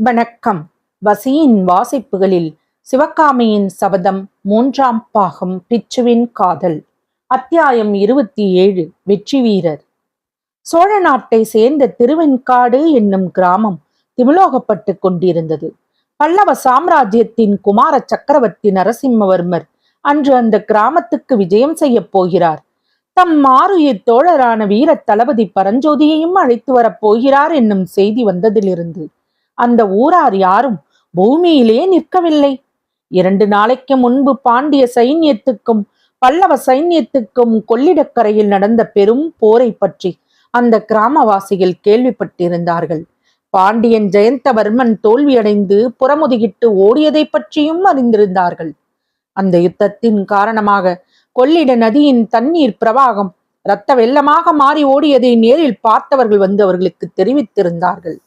வணக்கம். வசியின் வாசிப்புகளில் சிவகாமியின் சபதம் 3ஆம் பாகம் பிச்சுவின் காதல். அத்தியாயம் 27. வெற்றி வீரர். சோழ நாட்டை சேர்ந்த திருவெண்காடு என்னும் கிராமம் திமிலோகப்பட்டு கொண்டிருந்தது. பல்லவ சாம்ராஜ்யத்தின் குமார சக்கரவர்த்தி நரசிம்மவர்மர் அன்று அந்த கிராமத்துக்கு விஜயம் செய்ய போகிறார். தம் மாருயிர் தோழரான வீர தளபதி பரஞ்சோதியையும் அழைத்து வரப் போகிறார் என்னும் செய்தி வந்ததிலிருந்து அந்த ஊரார் யாரும் பூமியிலே நிற்கவில்லை. 2 நாளைக்கு முன்பு பாண்டிய சைன்யத்துக்கும் பல்லவ சைன்யத்துக்கும் கொள்ளிடக்கரையில் நடந்த பெரும் போரை பற்றி அந்த கிராமவாசிகள் கேள்விப்பட்டிருந்தார்கள். பாண்டியன் ஜெயந்தவர்மன் தோல்வியடைந்து புறமுதுகிட்டு ஓடியதை பற்றியும் அறிந்திருந்தார்கள். அந்த யுத்தத்தின் காரணமாக கொள்ளிட நதியின் தண்ணீர் பிரவாகம் இரத்த வெள்ளமாக மாறி ஓடியதை நேரில் பார்த்தவர்கள் வந்து அவர்களுக்கு தெரிவித்திருந்தார்கள்.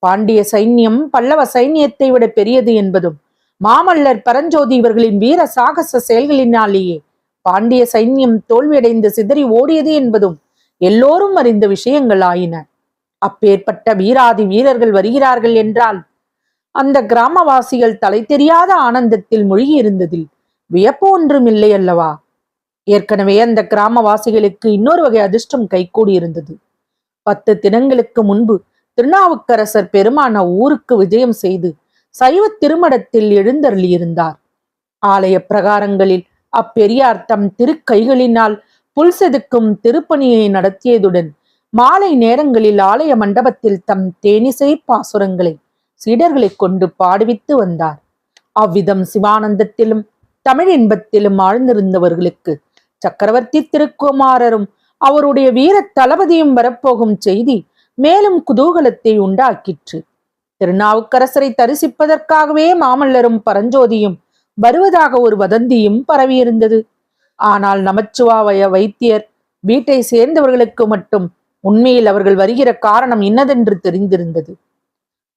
பாண்டிய சைன்யம் பல்லவ சைன்யத்தை விட பெரியது என்பதும் மாமல்லர் பரஞ்சோதி இவர்களின் வீர சாகச செயல்களினாலேயே பாண்டிய சைன்யம் தோல்வியடைந்து சிதறி ஓடியது என்பதும் எல்லோரும் அறிந்த விஷயங்கள் ஆயின. அப்பேற்பட்ட வீராதி வீரர்கள் வருகிறார்கள் என்றால் அந்த கிராமவாசிகள் தலை தெரியாத ஆனந்தத்தில் மூழ்கி இருந்ததில் வியப்பு ஒன்றும் இல்லை அல்லவா? ஏற்கனவே அந்த கிராமவாசிகளுக்கு இன்னொரு வகை அதிர்ஷ்டம் கைகூடியிருந்தது. 10 தினங்களுக்கு முன்பு திருநாவுக்கரசர் பெருமான ஊருக்கு விஜயம் செய்து சைவ திருமடத்தில் எழுந்தருளியிருந்தார். ஆலய பிரகாரங்களில் அப்பெரியார் தம் திருக்கைகளினால் புல் செதுக்கும் திருப்பணியை நடத்தியதுடன் மாலை நேரங்களில் ஆலய மண்டபத்தில் தம் தேனிசை பாசுரங்களை சீடர்களை கொண்டு பாடுவித்து வந்தார். அவ்விதம் சிவானந்தத்திலும் தமிழ் இன்பத்திலும் ஆழ்ந்திருந்தவர்களுக்கு சக்கரவர்த்தி திருக்குமாரரும் அவருடைய வீர தளபதியும் வரப்போகும் செய்தி மேலும் குதூகலத்தை உண்டாக்கிற்று. திருநாவுக்கரசரை தரிசிப்பதற்காகவே மாமல்லரும் பரஞ்சோதியும் வருவதாக ஒரு வதந்தியும் பரவியிருந்தது. ஆனால் நமச்சிவாய வைத்தியர் வீட்டை சேர்ந்தவர்களுக்கு மட்டும் உண்மையில் அவர்கள் வருகிற காரணம் இன்னதென்று தெரிந்திருந்தது.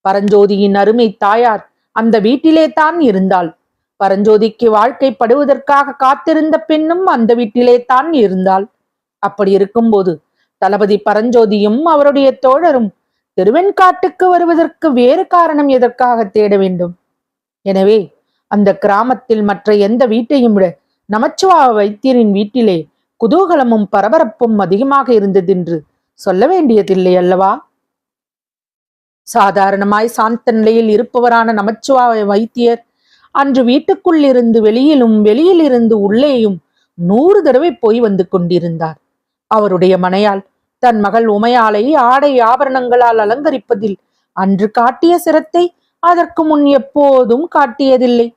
பரஞ்சோதியின் அருமை தாயார் அந்த வீட்டிலே தான் இருந்தாள். பரஞ்சோதிக்கு வாழ்க்கைப்படுவதற்காக காத்திருந்த பெண்ணும் அந்த வீட்டிலே தான் இருந்தாள். அப்படி இருக்கும்போது தளபதி பரஞ்சோதியும் அவருடைய தோழரும் திருவெண்காட்டுக்கு வருவதற்கு வேறு காரணம் எதற்காக தேட வேண்டும்? எனவே அந்த கிராமத்தில் மற்ற எந்த வீட்டையும் விட நமச்சிவாய வைத்தியரின் வீட்டிலே குதூகலமும் பரபரப்பும் அதிகமாக இருந்ததென்று சொல்ல வேண்டியதில்லை அல்லவா? சாதாரணமாய் சாந்த நிலையில் இருப்பவரான நமச்சிவாய வைத்தியர் அன்று வீட்டுக்குள் இருந்து வெளியிலும் வெளியிலிருந்து உள்ளேயும் 100 தடவை போய் வந்து கொண்டிருந்தார். அவருடைய மனையால் தன் மகள் உமையாளை ஆடை ஆபரணங்களால் அலங்கரிப்பதில் அன்று காட்டிய சிரத்தை அதற்கு முன் எப்போதும் காட்டியதில்லை.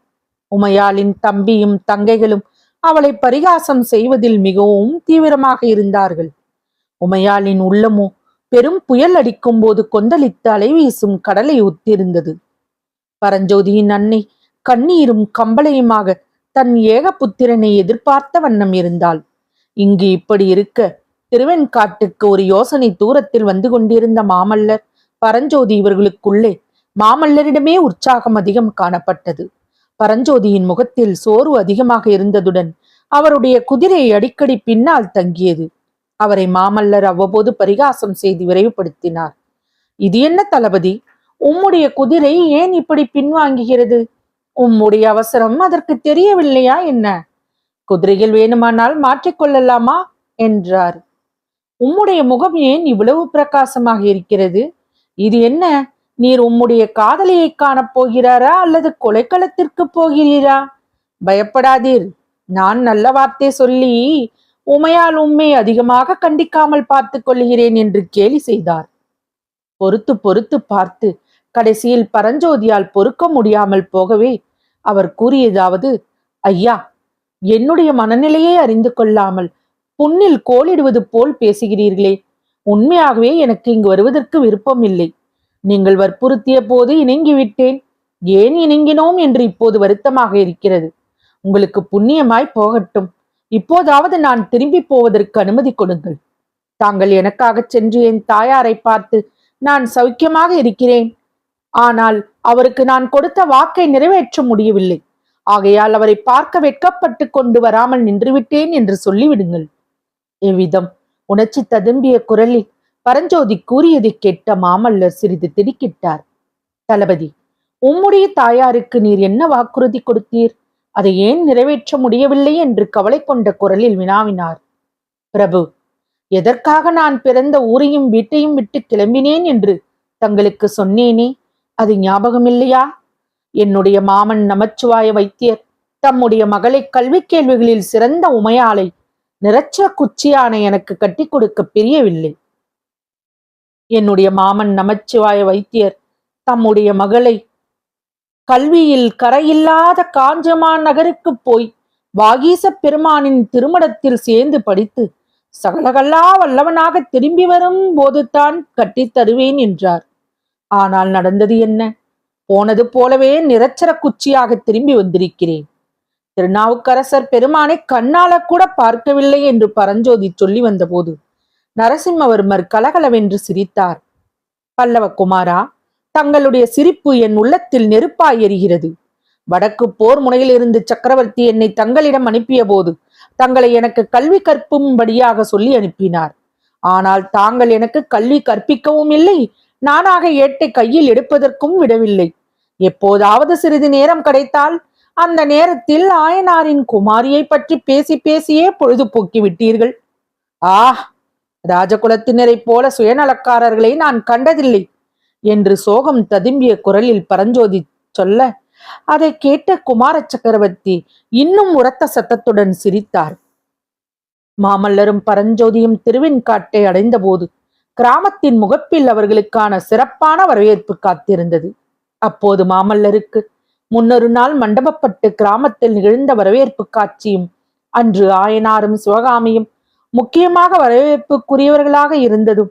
உமையாளின் தம்பியும் தங்கைகளும் அவளை பரிகாசம் செய்வதில் மிகவும் தீவிரமாக இருந்தார்கள். உமையாளின் உள்ளமோ பெரும் புயல் அடிக்கும் போது கொந்தளித்து அலைவீசும் கடலை ஒத்திருந்தது. பரஞ்சோதியின் அன்னை கண்ணீரும் கம்பளையுமாக தன் ஏக புத்திரனை எதிர்பார்த்த வண்ணம் இருந்தாள். இங்கு இப்படி இருக்க திருவெண்காட்டுக்கு ஒரு யோசனை தூரத்தில் வந்து கொண்டிருந்த மாமல்லர் பரஞ்சோதி இவர்களுக்குள்ளே மாமல்லரிடமே உற்சாகம் அதிகம் காணப்பட்டது. பரஞ்சோதியின் முகத்தில் சோர்வு அதிகமாக இருந்ததுடன் அவருடைய குதிரை அடிக்கடி பின்னால் தங்கியது. அவரை மாமல்லர் அவ்வப்போது பரிகாசம் செய்து விரைவுபடுத்தினார். இது என்ன தளபதி, உம்முடைய குதிரை ஏன் இப்படி பின்வாங்குகிறது? உம்முடைய அவசரம் அதற்கு தெரியவில்லையா என்ன? குதிரைகள் வேணுமானால் மாற்றிக்கொள்ளலாமா என்றார். உம்முடைய முகம் ஏன் இவ்வளவு பிரகாசமாக இருக்கிறது? இது என்ன, நீர் உம்முடைய காதலியை காணப் போகிறாரா அல்லது கொலைக்களத்திற்கு போகிறீரா? பயப்படாதீர், நான் நல்ல வார்த்தை சொல்லி உமையால் உம்மை அதிகமாக கண்டிக்காமல் பார்த்து கொள்கிறேன் என்று கேலி செய்தார். பொறுத்து பொறுத்து பார்த்து கடைசியில் பரஞ்சோதியால் பொறுக்க முடியாமல் போகவே அவர் கூறியதாவது, ஐயா, என்னுடைய மனநிலையை அறிந்து கொள்ளாமல் புண்ணில் கோலிடுவது போல் பேசுகிறீர்களே. உண்மையாகவே எனக்கு இங்கு வருவதற்கு விருப்பம் இல்லை. நீங்கள் வற்புறுத்திய போது இணங்கிவிட்டேன். ஏன் இணங்கினோம் என்று இப்போது வருத்தமாக இருக்கிறது. உங்களுக்கு புண்ணியமாய் போகட்டும். இப்போதாவது நான் திரும்பி போவதற்கு அனுமதி கொடுங்கள். தாங்கள் எனக்காக சென்று என் தாயாரை பார்த்து நான் சௌக்கியமாக இருக்கிறேன். ஆனால் அவருக்கு நான் கொடுத்த வாக்கை நிறைவேற்ற முடியவில்லை. ஆகையால் அவரை பார்க்க வெட்கப்பட்டு கொண்டு வராமல் நின்றுவிட்டேன் என்று சொல்லிவிடுங்கள். எவ்விதம் உணர்ச்சி ததும்பிய குரலில் பரஞ்சோதி கூறியதை கேட்ட மாமல்லர் சிறிது திடுக்கிட்டார். தளபதி, உம்முடைய தாயாருக்கு நீர் என்ன வாக்குறுதி கொடுத்தீர்? அதை ஏன் நிறைவேற்ற முடியவில்லை என்று கவலை கொண்ட குரலில் வினாவினார். பிரபு, எதற்காக நான் பிறந்த ஊரையும் வீட்டையும் விட்டு கிளம்பினேன் என்று தங்களுக்கு சொன்னேனே, அது ஞாபகமில்லையா? என்னுடைய மாமன் நமச்சிவாய வைத்தியர் தம்முடைய மகளை கல்வி கேள்விகளில் சிறந்த உமையாளை நிரச்ச குச்சியான எனக்கு கட்டி கொடுக்க பிரியவில்லை. என்னுடைய மாமன் நமச்சிவாய வைத்தியர் தம்முடைய மகளை கல்வியில் கரையில்லாத காஞ்சமான் நகருக்கு போய் வாகீச பெருமானின் திருமணத்தில் சேர்ந்து படித்து சகலகல்லா வல்லவனாக திரும்பி வரும் போதுதான் கட்டித் தருவேன் என்றார். ஆனால் நடந்தது என்ன? போனது போலவே நிரச்சர குச்சியாக திரும்பி வந்திருக்கிறேன். திருநாவுக்கரசர் பெருமானை கண்ணால கூட பார்க்கவில்லை என்று பரஞ்சோதி சொல்லி வந்தபோது நரசிம்மவர்மர் கலகலவென்று சிரித்தார். பல்லவ குமாரா, தங்களுடைய சிரிப்பு என் உள்ளத்தில் நெருப்பாய் எரிகிறது. வடக்கு போர் முனையிலிருந்து சக்கரவர்த்தி என்னை தங்களிடம் அனுப்பிய போது தங்களை எனக்கு கல்வி கற்கும்படியாக சொல்லி அனுப்பினார். ஆனால் தாங்கள் எனக்கு கல்வி கற்பிக்கவும் இல்லை, நானாக ஏட்டை கையில் எடுப்பதற்கும் விடவில்லை. எப்போதாவது சிறிது நேரம் கிடைத்தால் அந்த நேரத்தில் ஆயனாரின் குமாரியை பற்றி பேசி பேசியே பொழுதுபோக்கி விட்டீர்கள். ராஜகுலத்தினரை போல சுயநலக்காரர்களை நான் கண்டதில்லை என்று சோகம் ததும்பிய குரலில் பரஞ்சோதி சொல்ல, அதை கேட்ட குமார சக்கரவர்த்தி இன்னும் உரத்த சத்தத்துடன் சிரித்தார். மாமல்லரும் பரஞ்சோதியும் திருவெண்காட்டை அடைந்த போது கிராமத்தின் முகப்பில் அவர்களுக்கான சிறப்பான வரவேற்பு காத்திருந்தது. அப்போது மாமல்லருக்கு முன்னொரு நாள் மண்டபப்பட்டு கிராமத்தில் நிகழ்ந்த வரவேற்பு காட்சியும் அன்று ஆயனாரும் சிவகாமியும் முக்கியமாக வரவேற்புக்குரியவர்களாக இருந்ததும்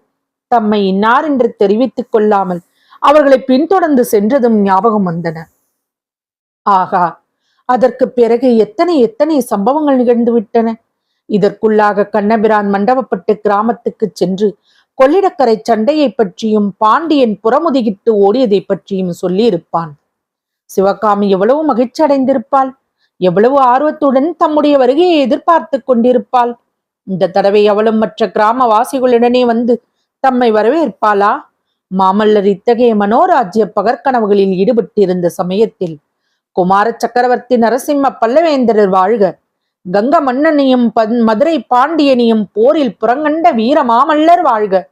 தம்மை இன்னார் என்று தெரிவித்துக் கொள்ளாமல் அவர்களை பின்தொடர்ந்து சென்றதும் ஞாபகம் வந்தன. ஆகா, அதற்கு பிறகு எத்தனை எத்தனை சம்பவங்கள் நிகழ்ந்து விட்டன. இதற்குள்ளாக கண்ணபிரான் மண்டபப்பட்டு கிராமத்துக்கு சென்று கொள்ளிடக்கரை சண்டையை பற்றியும் பாண்டியன் புறமுதுகிட்டு ஓடியதை பற்றியும் சொல்லி இருப்பான். சிவகாமி எவ்வளவு மகிழ்ச்சி அடைந்திருப்பாள், எவ்வளவு ஆர்வத்துடன் தம்முடைய வருகையை எதிர்பார்த்து கொண்டிருப்பாள். இந்த தடவை அவளும் மற்ற கிராமவாசிகளுடனே வந்து தம்மை வரவேற்பாளா? மாமல்லர் இத்தகைய மனோராஜ்ய பகற்கனவுகளில் ஈடுபட்டிருந்த சமயத்தில் குமார சக்கரவர்த்தி நரசிம்ம பல்லவேந்தரர் வாழ்க, கங்க மன்னனையும் மதுரை பாண்டியனையும் போரில் புறங்கண்ட வீர மாமல்லர் வாழ்க,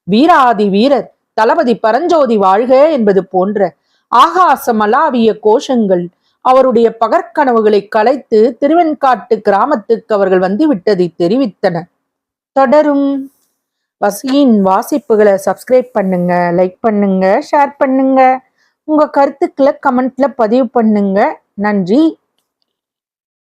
வீராதி வீரர் தளபதி பரஞ்சோதி வாழ்க என்பது போன்ற ஆகாசமலாவிய கோஷங்கள் அவருடைய பகற்கனவுகளை கலைத்து திருவெண்காட்டு கிராமத்துக்கு அவர்கள் வந்து விட்டதை தெரிவித்தன. தொடரும். வசியின் வாசிப்புகளை சப்ஸ்கிரைப் பண்ணுங்க, லைக் பண்ணுங்க, ஷேர் பண்ணுங்க, உங்க கருத்துக்களை கமெண்ட்ல பதிவு பண்ணுங்க. நன்றி.